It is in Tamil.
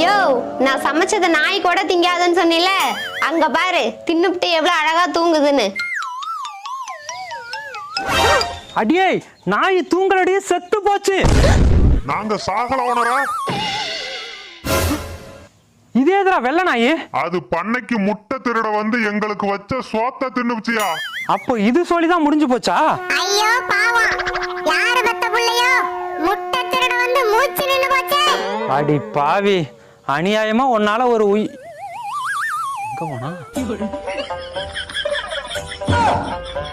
யோ, நான் சமைச்சத நாய் கூட திங்காதுன்னு சொன்னீல, அங்க பாரு தின்னுப்ட்டு எவ்வளவு அழகா தூங்குதுன்னு. அடியே, நாய் தூங்கலடியே செத்து போச்சு. நாங்க சாகல ஓனரா. இதேதா வெள்ள நாய். அது பண்ணைக்கு முட்டை திருட வந்து எங்களுக்கு வச்ச சோத்த தின்னுச்சியா. அப்போ இது சொல்லிதான் முடிஞ்சு போச்சா? ஐயோ பாவம், யாரு பெத்த புள்ளையோ முட்டை திருட வந்து மூச்சு நின்னு போச்சே. அடி பாவி, அநியாயமா உன்னால ஒரு எங்க போனா